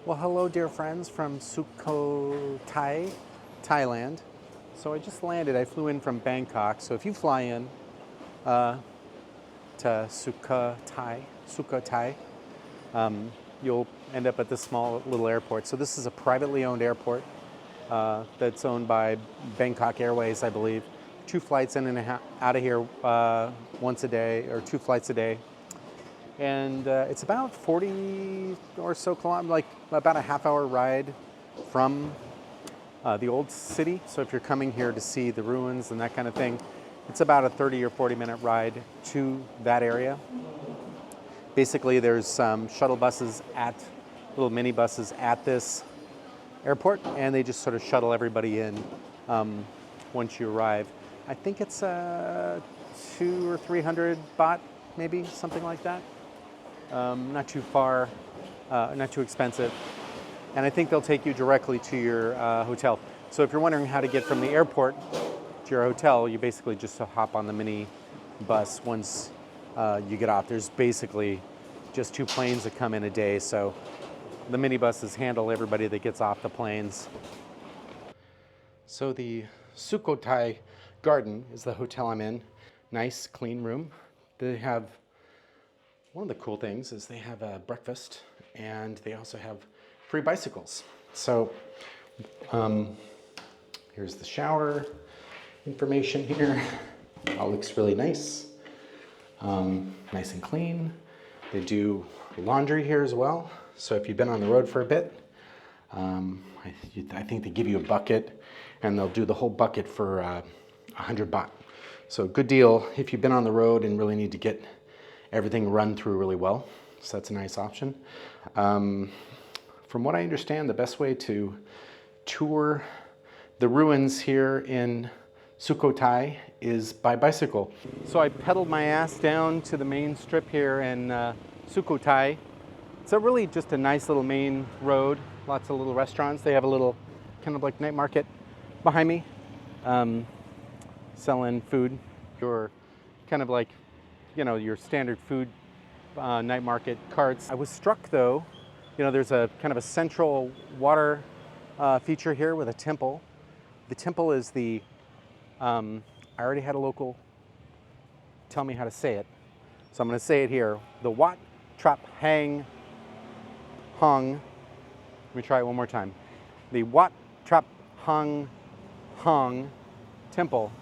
Well, hello, dear friends from Sukhothai, Thailand. So I just landed. I flew in from Bangkok. So if you fly in to Sukhothai, you'll end up at this small little airport. So this is a privately owned airport that's owned by Bangkok Airways, I believe. Two flights in and out of here once a day, or two flights a day. And it's about 40 or so kilometers, like about a half-hour ride from the old city. So if you're coming here to see the ruins and that kind of thing, it's about a 30 or 40-minute ride to that area. Basically, there's shuttle buses little mini buses at this airport, and they just sort of shuttle everybody in once you arrive. I think it's 200 or 300 baht, maybe, something like that. Not too far, not too expensive. And I think they'll take you directly to your hotel. So if you're wondering how to get from the airport to your hotel, you basically just hop on the mini bus once you get off. There's basically just two planes that come in a day, so the mini buses handle everybody that gets off the planes. So the Sukhothai Garden is the hotel I'm in. Nice, clean room. They have one of the cool things is they have a breakfast, and they also have free bicycles. So here's the shower information here. All looks really nice. Nice and clean. They do laundry here as well. So if you've been on the road for a bit, I think they give you a bucket, and they'll do the whole bucket for 100 baht. So good deal if you've been on the road and really need to get everything run through really well. So that's a nice option. From what I understand, the best way to tour the ruins here in Sukhothai is by bicycle. So I pedaled my ass down to the main strip here in Sukhothai. It's really just a nice little main road, lots of little restaurants. They have a little kind of like night market behind me, selling food. Your kind of like, your standard food night market carts. I was struck though, there's a kind of a central water feature here with a temple. The temple is I already had a local tell me how to say it, so I'm going to say it here. The Wat Traphang Thong. Let me try it one more time. The Wat Traphang Thong temple.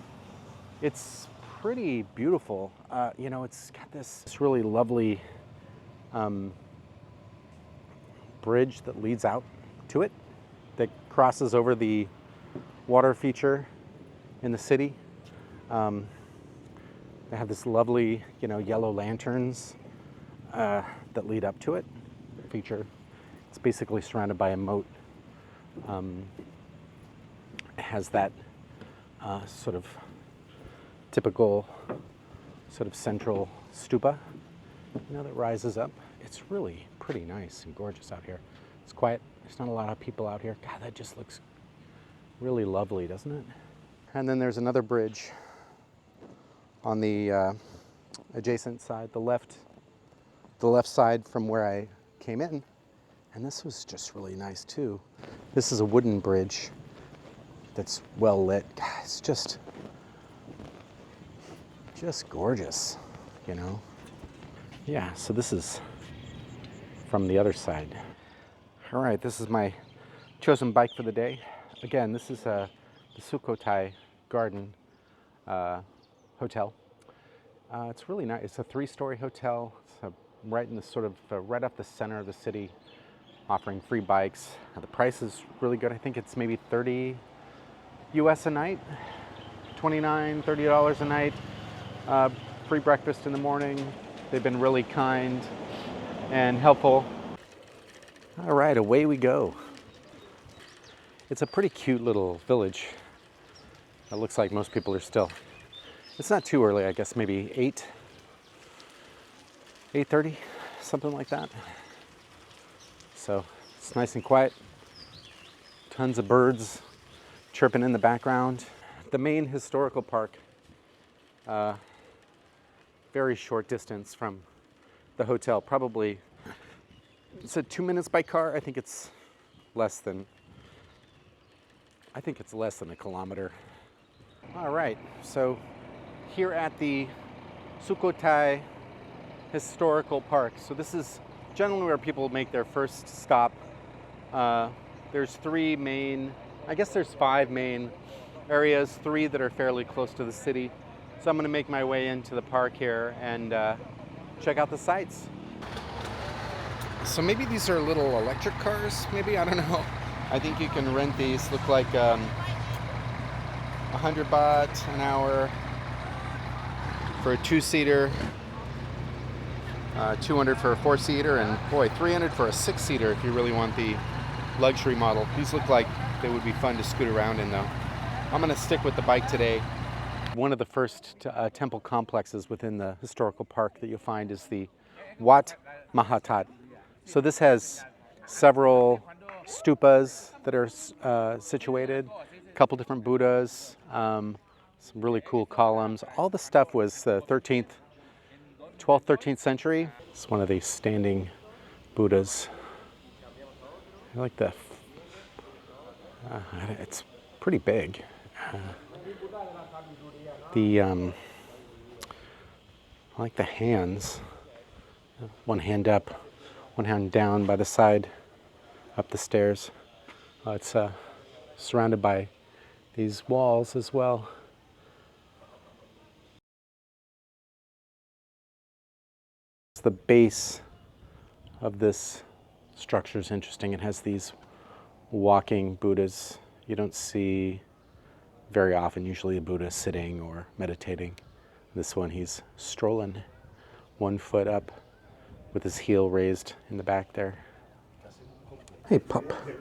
It's pretty beautiful. It's got this really lovely bridge that leads out to it, that crosses over the water feature in the city. They have this lovely, yellow lanterns that lead up to it. Feature. It's basically surrounded by a moat. It has that sort of typical sort of central stupa, that rises up. It's really pretty nice and gorgeous out here. It's quiet. There's not a lot of people out here. God, that just looks really lovely, doesn't it? And then there's another bridge on the adjacent side, the left side from where I came in. And this was just really nice too. This is a wooden bridge that's well lit. God, it's just gorgeous, Yeah, so this is from the other side. All right, this is my chosen bike for the day. Again, this is the Sukhothai Garden hotel. It's really nice. It's a 3-story hotel. It's right in the sort of right off the center of the city, offering free bikes. The price is really good. I think it's maybe $30 US a night, $29, $30 a night. Free breakfast in the morning. They've been really kind and helpful. All right, away we go. It's a pretty cute little village. It looks like most people are still. It's not too early, I guess, maybe 8:30, something like that. So it's nice and quiet. Tons of birds chirping in the background. The main historical park, very short distance from the hotel, probably It's 2 minutes by car. I think it's less than a kilometer. All right, so here at the Sukhothai Historical Park. So this is generally where people make their first stop. There's 3 main, I guess there's 5 main areas, 3 that are fairly close to the city. So I'm gonna make my way into the park here and check out the sights. So maybe these are little electric cars, maybe, I don't know. I think you can rent these, look like 100 baht an hour for a 2-seater, 200 for a 4-seater, and boy, 300 for a 6-seater if you really want the luxury model. These look like they would be fun to scoot around in though. I'm gonna stick with the bike today. One of the first temple complexes within the historical park that you'll find is the Wat Mahathat. So this has several stupas that are situated, a couple different Buddhas, some really cool columns. All the stuff was the 12th, 13th century. It's one of these standing Buddhas. I like the, it's pretty big. I like the hands. One hand up, one hand down by the side, up the stairs. It's surrounded by these walls as well. The base of this structure is interesting. It has these walking Buddhas. You don't see very often, usually a Buddha sitting or meditating. This one, he's strolling, 1 foot up with his heel raised in the back there. Hey, pup. Where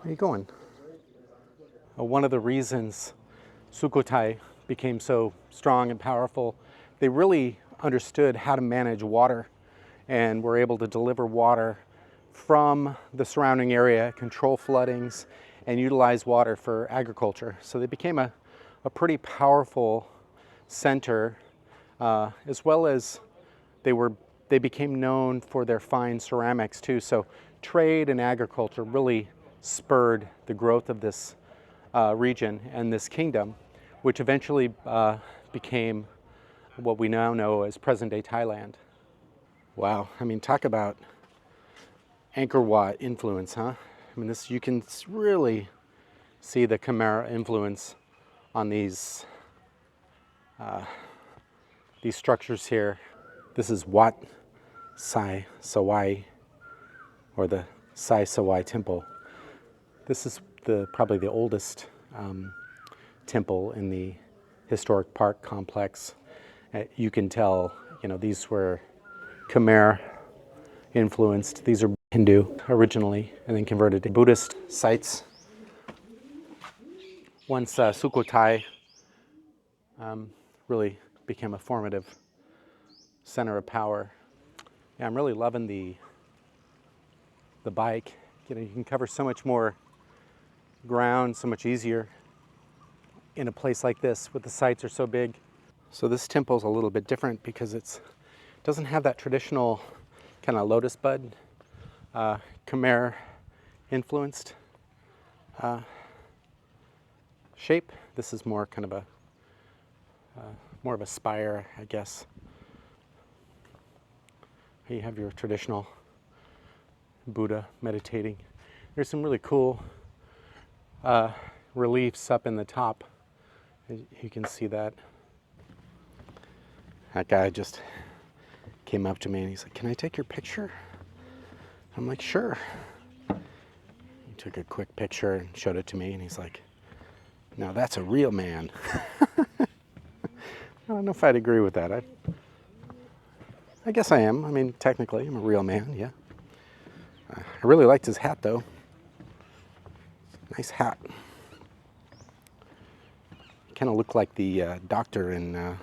are you going? One of the reasons Sukhothai became so strong and powerful, they really understood how to manage water and were able to deliver water from the surrounding area, control floodings, and utilize water for agriculture. So they became a pretty powerful center, as well as they became known for their fine ceramics too. So trade and agriculture really spurred the growth of this region and this kingdom, which eventually became what we now know as present-day Thailand. Wow, I mean, talk about Angkor Wat influence, huh? I mean, you can really see the Khmer influence on these structures here. This is Wat Si Sawai, or the Si Sawai temple. This is probably the oldest temple in the historic park complex. You can tell, these were Khmer influenced. These are Hindu originally and then converted to Buddhist sites. Once Sukhothai really became a formative center of power. Yeah, I'm really loving the bike. You can cover so much more ground, so much easier in a place like this, with the sites are so big. So this temple's a little bit different because it doesn't have that traditional kind of lotus bud, Khmer influenced shape. This is more kind of more of a spire, I guess. Here you have your traditional Buddha meditating. There's some really cool reliefs up in the top. You can see that. That guy just came up to me and he's like, "Can I take your picture?" I'm like, "Sure." He took a quick picture and showed it to me and he's like, "Now that's a real man." I don't know if I'd agree with that. I guess I am. I mean, technically, I'm a real man, yeah. I really liked his hat, though. Nice hat. Kind of looked like the doctor in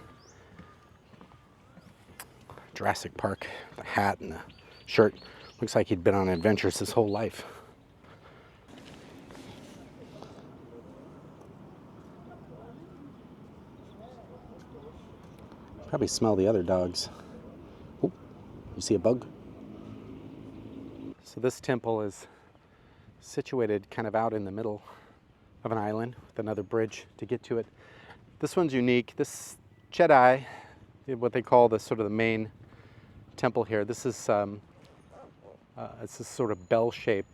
Jurassic Park. The hat and the shirt. Looks like he'd been on adventures his whole life. Probably smell the other dogs. Oop. You see a bug? So this temple is situated kind of out in the middle of an island with another bridge to get to it. This one's unique. This Chedai, what they call the sort of the main temple here. This is it's this sort of bell shape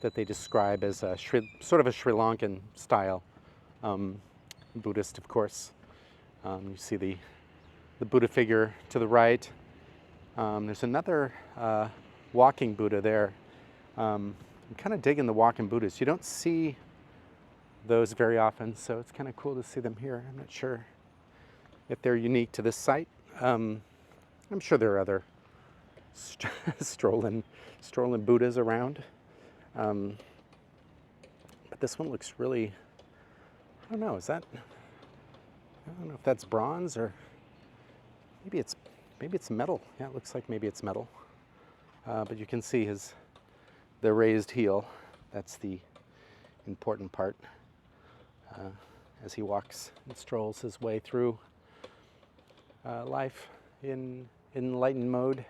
that they describe as a sort of a Sri Lankan style, Buddhist, of course. You see the Buddha figure to the right. There's another walking Buddha there. I'm kind of digging the walking Buddhas. You don't see those very often, so it's kind of cool to see them here. I'm not sure if they're unique to this site. I'm sure there are other strolling Buddhas around. But this one looks really, I don't know, I don't know if that's bronze or maybe it's metal. Yeah, it looks like maybe it's metal. But you can see the raised heel. That's the important part as he walks and strolls his way through life in enlightened mode.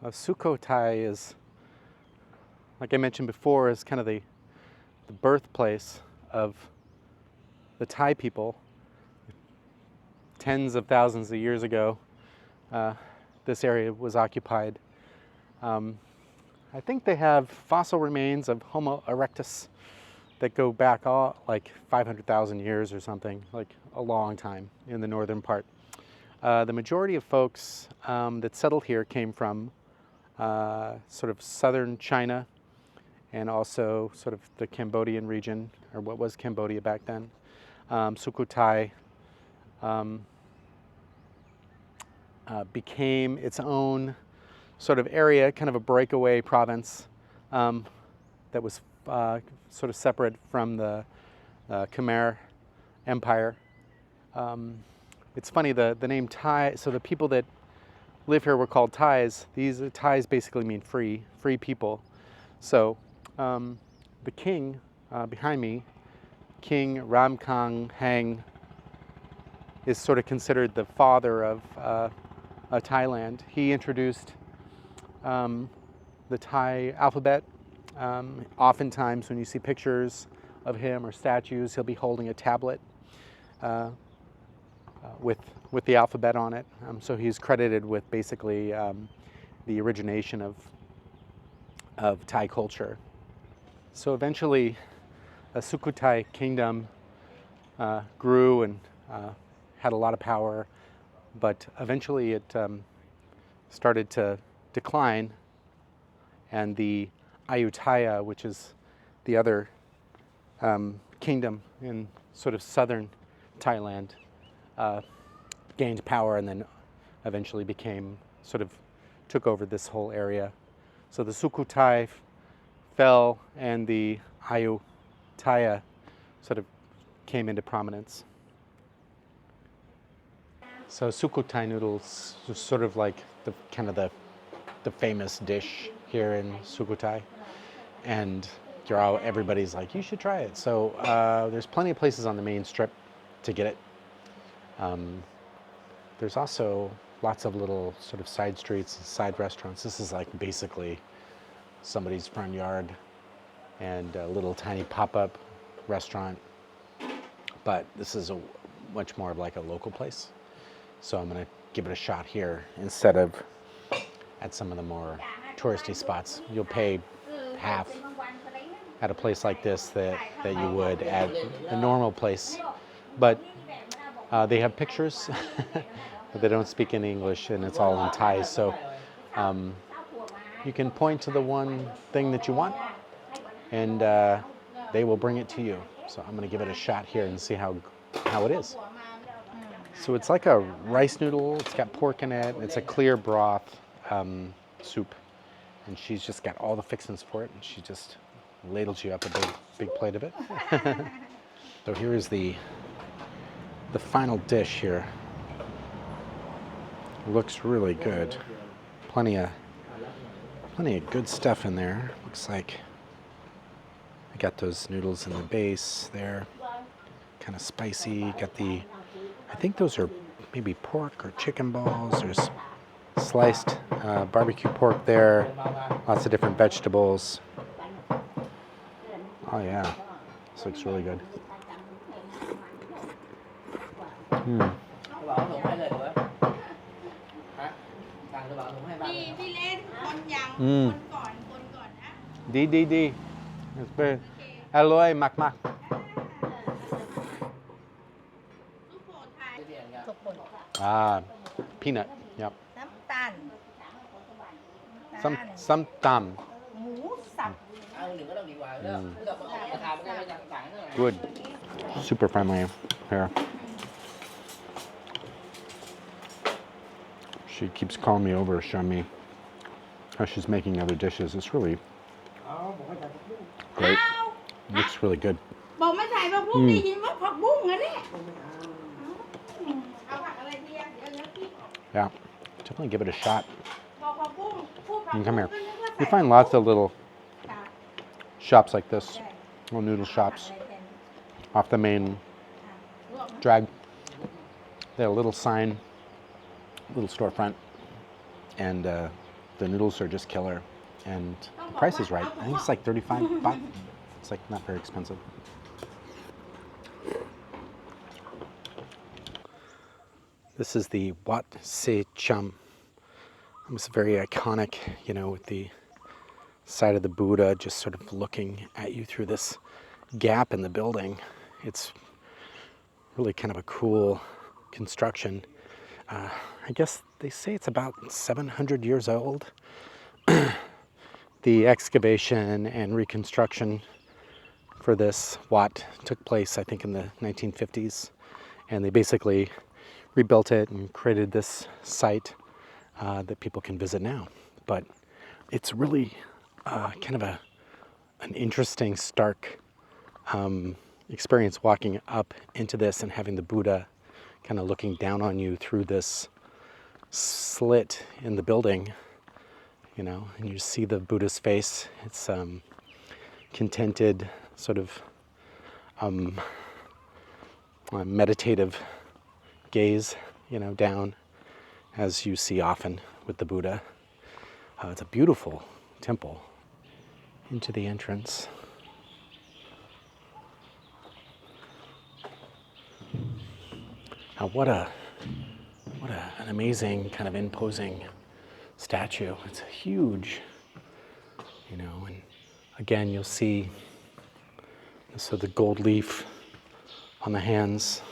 Sukhothai is, like I mentioned before, is kind of the birthplace of the Thai people. Tens of thousands of years ago, this area was occupied. I think they have fossil remains of Homo erectus that go back like 500,000 years or something, like a long time in the northern part. The majority of folks that settled here came from sort of southern China and also sort of the Cambodian region, or what was Cambodia back then. Sukhothai became its own sort of area, kind of a breakaway province that was sort of separate from the Khmer Empire. It's funny, the name Thai, so the people that live here were called Thais. These Thais basically mean free people. So the king behind me, King Ramkang Hang, is sort of considered the father of Thailand. He introduced the Thai alphabet. Oftentimes when you see pictures of him or statues, he'll be holding a tablet with the alphabet on it. So he's credited with basically the origination of Thai culture. So eventually the Sukhothai kingdom grew and had a lot of power, but eventually it started to decline, and the Ayutthaya, which is the other kingdom in sort of southern Thailand, gained power and then eventually took over this whole area. So the Sukhothai fell and the Ayutthaya sort of came into prominence. So Sukhothai noodles are sort of like the famous dish here in Sukhothai, and everybody's like, you should try it. So there's plenty of places on the main strip to get it. There's also lots of little sort of side streets and side restaurants. This is like basically somebody's front yard and a little tiny pop-up restaurant, but this is much more of like a local place. So I'm gonna give it a shot here instead of at some of the more touristy spots. You'll pay half at a place like this that you would at a normal place, but they have pictures, but they don't speak any English, and it's all in Thai. So you can point to the one thing that you want, and they will bring it to you. So I'm going to give it a shot here and see how it is. So it's like a rice noodle. It's got pork in it. It's a clear broth soup, and she's just got all the fixings for it, and she just ladles you up a big plate of it. So here is the final dish here. Looks really good. Plenty of good stuff in there. Looks like I got those noodles in the base there. Kind of spicy. Got I think those are maybe pork or chicken balls. There's Sliced barbecue pork there, lots of different vegetables. Oh yeah, this looks really good. Mm. พี่เล่นคนยังคนก่อนนะ ดี It's very อร่อยมาก สุโขทัย peanut yep น้ำตาล some tam หมูสับ good super friendly here she keeps calling me over showing me how she's making other dishes. It's really great. Looks really good. บอกไม่ใส่ผักบุ้งได้ยินว่าผักบุ้งอะเนี่ยเอาผักอะไรดีอะเดี๋ยวเลือกพี่ Yeah, definitely give it a shot. บอกผักบุ้งพูดผัก You บุ้ง come here. ก็นึกว่า You ใส่ find lots of little ค่ะ shops like this, little noodle shops off the main drag. They have a little sign, little storefront, and the noodles are just killer. And the price is right. I think it's like 35 baht. It's like not very expensive. This is the Wat Si Chum. It's very iconic, you know, with the side of the Buddha just sort of looking at you through this gap in the building. It's really kind of a cool construction. I guess they say it's about 700 years old. The excavation and reconstruction for this Wat took place, I think, in the 1950s. And they basically rebuilt it and created this site that people can visit now. But it's really kind of an interesting, stark experience walking up into this and having the Buddha kind of looking down on you through this slit in the building, you know, and you see the Buddha's face. It's contented, sort of meditative gaze, you know, down, as you see often with the Buddha. It's a beautiful temple. Into the entrance. What an amazing kind of imposing statue. It's huge, you know, and again you'll see so the gold leaf on the hands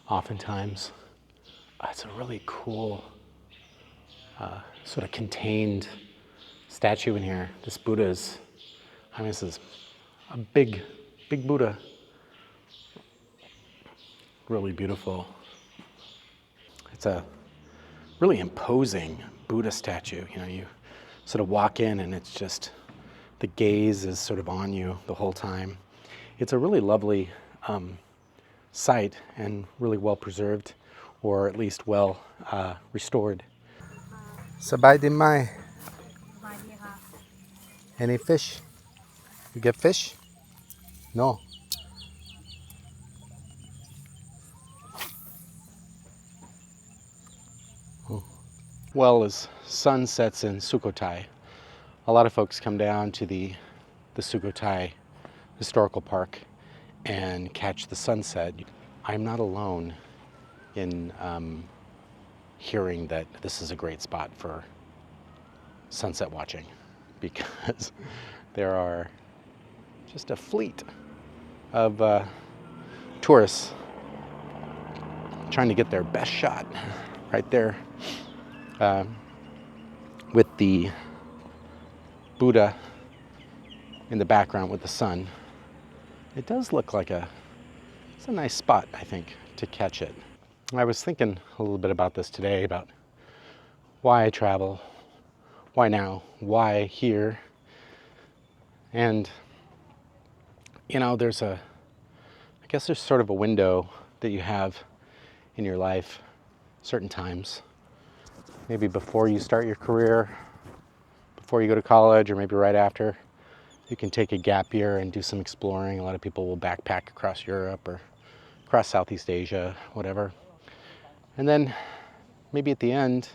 oftentimes. It's a really cool sort of contained statue in here. This Buddha is, I mean, this is a big Buddha. Really beautiful. It's a really imposing Buddha statue. You know, you sort of walk in and it's just, the gaze is sort of on you the whole time. It's a really lovely site and really well preserved, or at least well restored. Sabai di mai. Any fish? You get fish? No. Well, as sun sets in Sukhothai, a lot of folks come down to the Sukhothai Historical Park and catch the sunset. I'm not alone in hearing that this is a great spot for sunset watching, because there are just a fleet of tourists trying to get their best shot right there with the Buddha in the background with the sun. It does look like it's a nice spot, I think, to catch it. I was thinking a little bit about this today, about why I travel, why now, why here. And, you know, I guess there's sort of a window that you have in your life, certain times. Maybe before you start your career, before you go to college, or maybe right after. You can take a gap year and do some exploring. A lot of people will backpack across Europe or across Southeast Asia, whatever. And then maybe at the end,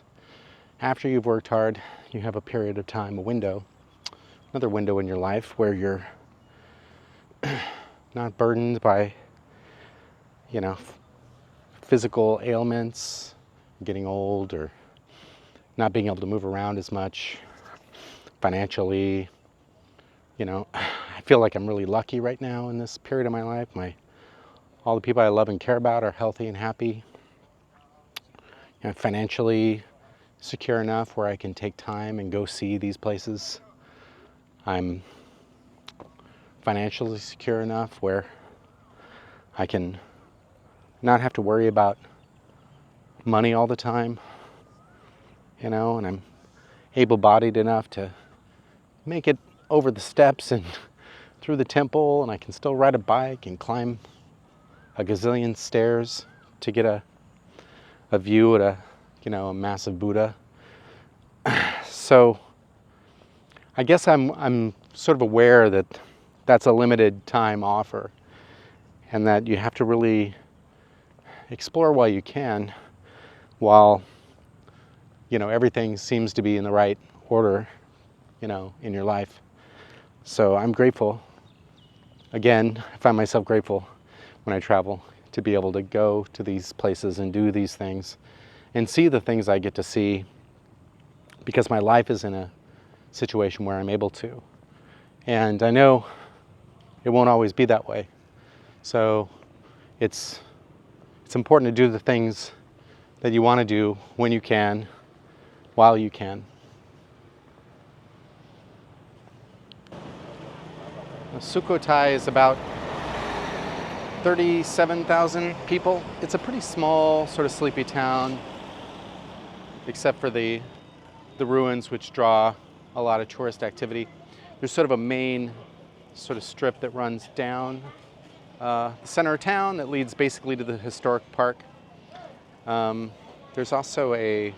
after you've worked hard, you have a period of time, a window, another window in your life where you're not burdened by, you know, physical ailments, getting old, or not being able to move around as much financially. You know, I feel like I'm really lucky right now in this period of my life. All the people I love and care about are healthy and happy. You know, financially secure enough where I can take time and go see these places. I'm financially secure enough where I can not have to worry about money all the time, you know, and I'm able-bodied enough to make it over the steps and through the temple, and I can still ride a bike and climb a gazillion stairs to get a view at a massive Buddha. So I guess I'm sort of aware that that's a limited time offer, and that you have to really explore while you can, while everything seems to be in the right order, in your life. So I'm grateful. Again, I find myself grateful when I travel to be able to go to these places and do these things and see the things I get to see, because my life is in a situation where I'm able to. And I know it won't always be that way. So it's important to do the things that you want to do when you can, while you can. Sukhothai is about 37,000 people. It's a pretty small, sort of sleepy town, except for the ruins, which draw a lot of tourist activity. There's sort of a main sort of strip that runs down the center of town that leads basically to the historic park. There's also a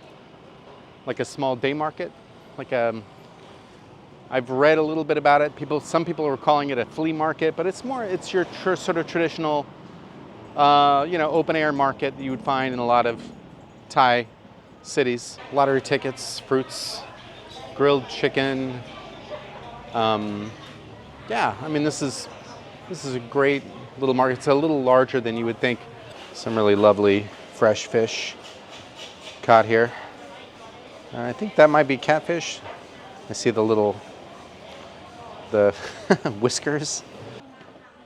small day market. I've read a little bit about it. Some people are calling it a flea market, but it's your sort of traditional, open air market that you would find in a lot of Thai cities. Lottery tickets, fruits, grilled chicken. Yeah, I mean, this is a great little market. It's a little larger than you would think. Some really lovely fresh fish caught here. I think that might be catfish. I see the whiskers.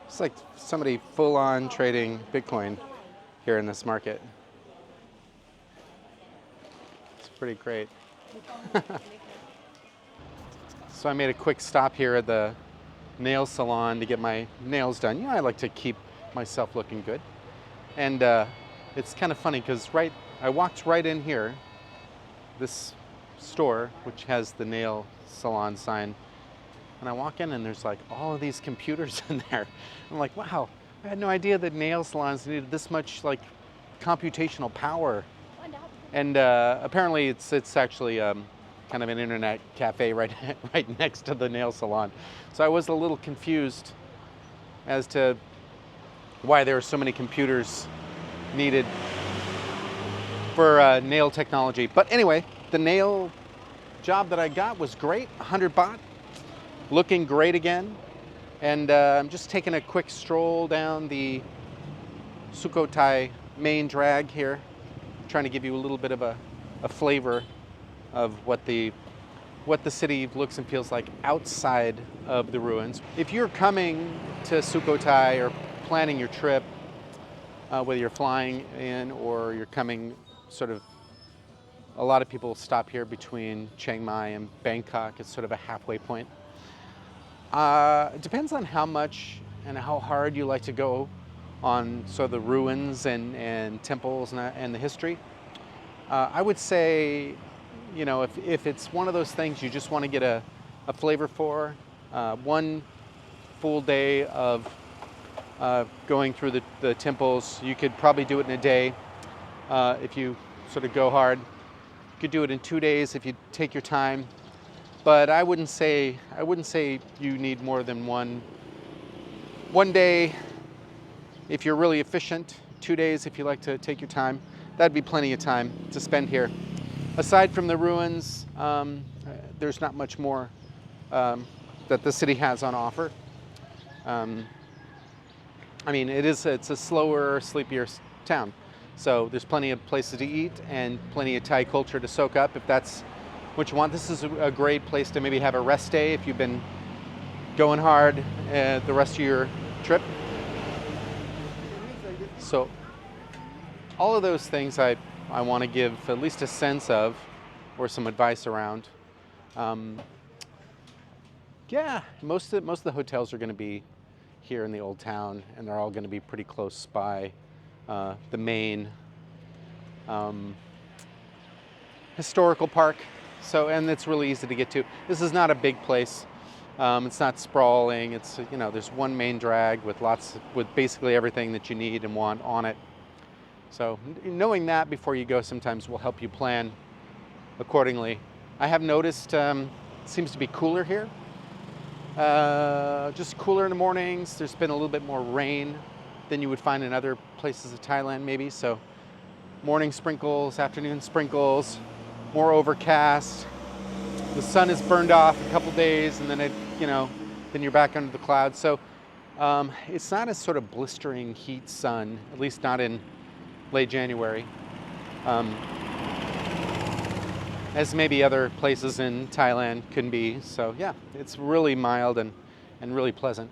It's like somebody full-on trading Bitcoin here in this market. It's pretty great. So I made a quick stop here at the nail salon to get my nails done. I like to keep myself looking good. And it's kind of funny because I walked right in here, this store, which has the nail salon sign. And I walk in and there's like all of these computers in there. I'm like, wow, I had no idea that nail salons needed this much like computational power. And apparently it's actually kind of an internet cafe right next to the nail salon. So I was a little confused as to why there are so many computers needed for nail technology. But anyway, the nail job that I got was great, 100 baht. Looking great again, and I'm just taking a quick stroll down the Sukhothai main drag here, trying to give you a little bit of a flavor of what the city looks and feels like outside of the ruins. If you're coming to Sukhothai or planning your trip, whether you're flying in or you're coming a lot of people stop here between Chiang Mai and Bangkok. It's sort of a halfway point. It depends on how much and how hard you like to go on sort of the ruins and temples and the history. I would say, if it's one of those things you just want to get a flavor for, one full day of going through the temples, you could probably do it in a day if you sort of go hard. You could do it in 2 days if you take your time. But I wouldn't say you need more than one day if you're really efficient, 2 days if you like to take your time. That'd be plenty of time to spend here. aside from the ruins, there's not much more that the city has on offer. I mean, it's a slower, sleepier town. So there's plenty of places to eat and plenty of Thai culture to soak up if that's what you want. This is a great place to maybe have a rest day if you've been going hard the rest of your trip. So all of those things I want to give at least a sense of or some advice around. Yeah, most of the hotels are going to be here in the old town, and they're all going to be pretty close by the main historical park. So, and it's really easy to get to. This is not a big place. It's not sprawling. It's, you know, there's one main drag with basically everything that you need and want on it. So knowing that before you go sometimes will help you plan accordingly. I have noticed it seems to be cooler here. Just cooler in the mornings. There's been a little bit more rain than you would find in other places of Thailand maybe. So morning sprinkles, afternoon sprinkles, more overcast. The sun is burned off a couple days and then then you're back under the clouds. So it's not a sort of blistering heat sun, at least not in late January, as maybe other places in Thailand can be. So yeah, it's really mild and really pleasant.